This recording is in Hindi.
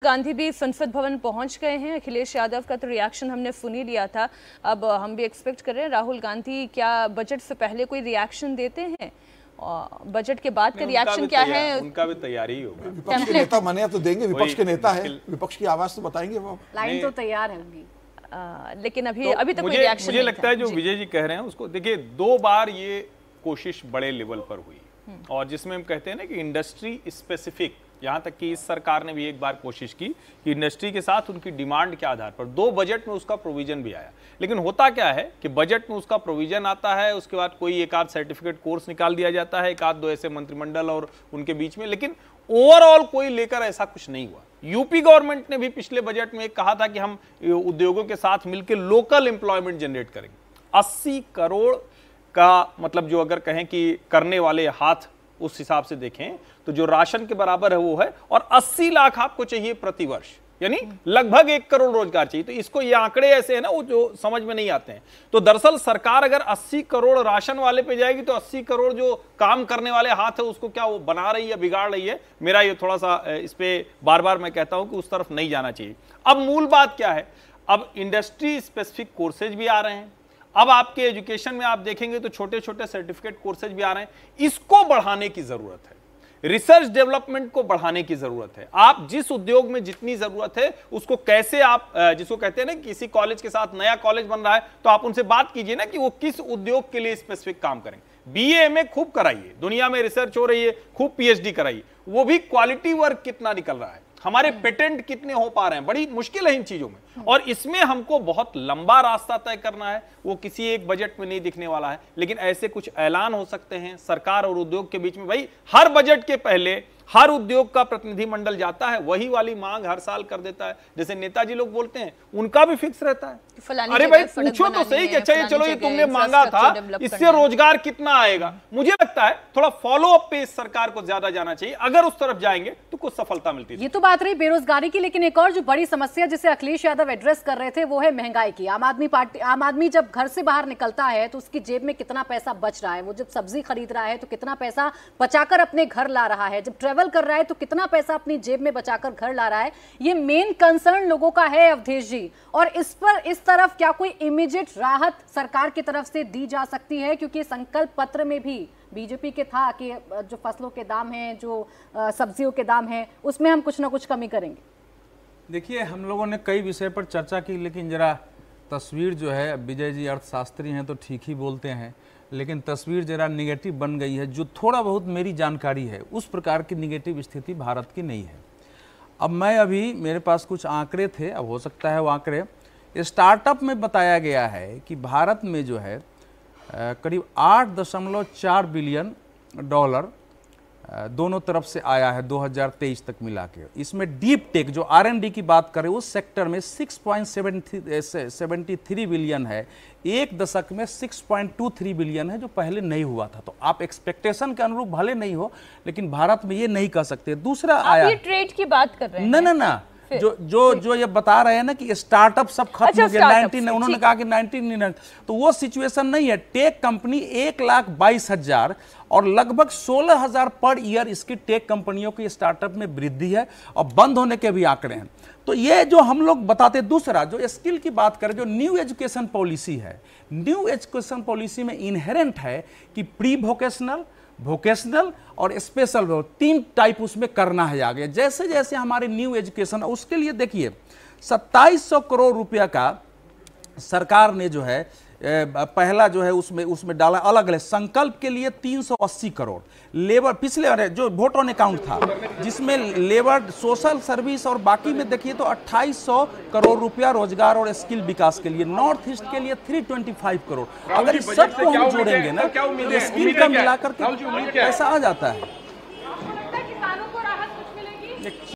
गांधी भी संसद भवन पहुंच गए हैं। अखिलेश यादव का तो रिएक्शन हमने सुन ही लिया था। अब हम भी एक्सपेक्ट कर रहे हैं राहुल गांधी क्या बजट से पहले कोई रिएक्शन देते हैं और बजट के बाद का रिएक्शन क्या है? उनका भी तैयारी ही होगा। विपक्ष के नेता मने तो देंगे, विपक्ष के नेता है, विपक्ष की आवाज तो बताएंगे, वो लाइन तो तैयार है उनकी। लेकिन अभी तक कोई रिएक्शन मुझे लगता है जो विजय जी कह रहे हैं उसको देखिए, 2 बार ये कोशिश बड़े लेवल पर हुई और जिसमें हम कहते हैं ना कि इंडस्ट्री स्पेसिफिक, यहां तक कि इस सरकार ने भी एक बार कोशिश की कि इंडस्ट्री के साथ उनकी डिमांड के आधार पर 2 बजट में उसका प्रोविजन भी आया। लेकिन होता क्या है कि बजट में उसका प्रोविजन आता है, उसके बाद कोई एक आध सर्टिफिकेट कोर्स निकाल दिया जाता है, एक आध 2 ऐसे मंत्रिमंडल और उनके बीच में, लेकिन ओवरऑल कोई लेकर ऐसा कुछ नहीं हुआ। यूपी गवर्नमेंट ने भी पिछले बजट में कहा था कि हम उद्योगों के साथ मिलकर लोकल एम्प्लॉयमेंट जनरेट करेंगे। 80 करोड़ का मतलब जो अगर कहें कि करने वाले हाथ उस हिसाब से देखें तो जो राशन के बराबर है वो है, और 80 लाख आपको चाहिए प्रति वर्ष, यानी लगभग 1 करोड़ रोजगार चाहिए। तो इसको ये आंकड़े ऐसे है ना वो जो समझ में नहीं आते हैं। तो दरअसल सरकार अगर 80 करोड़ राशन वाले पे जाएगी तो 80 करोड़ जो काम करने वाले हाथ है उसको क्या वो बना रही है, बिगाड़ रही है? मेरा ये थोड़ा सा इस पे बार बार मैं कहता हूं कि उस तरफ नहीं जाना चाहिए। अब मूल बात क्या है, अब इंडस्ट्री स्पेसिफिक कोर्सेज भी आ रहे हैं। अब आपके एजुकेशन में आप देखेंगे तो छोटे छोटे सर्टिफिकेट कोर्सेज भी आ रहे हैं। इसको बढ़ाने की जरूरत है, रिसर्च डेवलपमेंट को बढ़ाने की जरूरत है। आप जिस उद्योग में जितनी जरूरत है उसको कैसे आप जिसको कहते हैं ना किसी कॉलेज के साथ नया कॉलेज बन रहा है तो आप उनसे बात कीजिए ना कि वो किस उद्योग के लिए स्पेसिफिक काम करें। बीए एमए खूब कराइए, दुनिया में रिसर्च हो रही है, खूब पीएचडी कराइए, वो भी क्वालिटी वर्क कितना निकल रहा है, हमारे पेटेंट कितने हो पा रहे हैं। बड़ी मुश्किल है इन चीजों में और इसमें हमको बहुत लंबा रास्ता तय करना है। वो किसी एक बजट में नहीं दिखने वाला है, लेकिन ऐसे कुछ ऐलान हो सकते हैं सरकार और उद्योग के बीच में। भाई हर बजट के पहले हर उद्योग का प्रतिनिधि मंडल जाता है, वही वाली मांग हर साल कर देता है। जैसे नेताजी लोग बोलते हैं उनका भी फिक्स रहता है। अरे भाई पूछो तो सही कि अच्छा ये चलो ये तुमने मांगा था, इससे रोजगार कितना आएगा? मुझे लगता है थोड़ा फॉलो अप पे इस सरकार को ज्यादा जाना चाहिए। अगर उस तरफ जाएंगे तो कुछ सफलता मिलती है। ये तो बात रही बेरोजगारी की, लेकिन एक और जो बड़ी समस्या जिसे अखिलेश यादव एड्रेस कर रहे थे वो है महंगाई की। आम आदमी जब घर से बाहर निकलता है तो उसकी जेब में कितना पैसा बच रहा है, वो जब सब्जी खरीद रहा है तो कितना पैसा बचाकर अपने घर ला रहा है, जब ट्रेवल कर रहा है तो कितना पैसा अपनी जेब में बचाकर घर ला रहा है। ये मेन कंसर्न लोगों का है अवधेश जी। और इस पर इस तरफ क्या कोई इमीडिएट राहत सरकार की तरफ से दी जा सकती है? क्योंकि संकल्प पत्र में भी बीजेपी के था कि जो फसलों के दाम हैं, जो सब्जियों के दाम हैं, उसमें हम कुछ ना कुछ कमी करेंगे। देखिए हम लोगों ने कई विषय पर चर्चा की, लेकिन जरा तस्वीर जो है, विजय जी अर्थशास्त्री हैं तो ठीक ही बोलते हैं, लेकिन तस्वीर जरा निगेटिव बन गई है। जो थोड़ा बहुत मेरी जानकारी है उस प्रकार की निगेटिव स्थिति भारत की नहीं है। अब मैं अभी मेरे पास कुछ आंकड़े थे, अब हो सकता है वो आंकड़े स्टार्टअप में बताया गया है कि भारत में जो है करीब 8.4 बिलियन डॉलर दोनों तरफ से आया है 2023 तक मिला के। इसमें डीप टेक जो R&D की बात करें उस सेक्टर में 6.73 बिलियन है, एक दशक में 6.23 बिलियन है, जो पहले नहीं हुआ था। तो आप एक्सपेक्टेशन के अनुरूप भले नहीं हो, लेकिन भारत में ये नहीं कर सकते। दूसरा आया, ये ट्रेड की बात कर रहे हैं ना जो ये बता रहे हैं ना कि स्टार्टअप सब खत्म हो गया, 19 उन्होंने कहा कि 19, तो वो सिचुएशन नहीं है। टेक कंपनी 1,22,000 और लगभग 16,000 पर ईयर इसकी टेक कंपनियों की स्टार्टअप में वृद्धि है और बंद होने के भी आंकड़े हैं। तो ये जो हम लोग बताते। दूसरा जो स्किल की बात करें, जो न्यू एजुकेशन पॉलिसी है, न्यू एजुकेशन पॉलिसी में इनहेरेंट है कि प्री वोकेशनल, वोकेशनल और स्पेशल 3 टाइप उसमें करना है आगे। जैसे जैसे हमारे न्यू एजुकेशन, उसके लिए देखिए 2700 करोड़ रुपया का सरकार ने जो है पहला जो है उसमें डाला अलग अलग। संकल्प के लिए 380 करोड़, लेबर पिछले जो वोट ऑन अकाउंट था जिसमें लेबर, सोशल सर्विस और बाकी में देखिए तो 2800 करोड़ रुपया रोजगार और स्किल विकास के लिए। नॉर्थ ईस्ट के लिए 325 करोड़। अगर इस सबको हम जोड़ेंगे ना तो स्किल का मिलाकर के पैसा आ जाता है।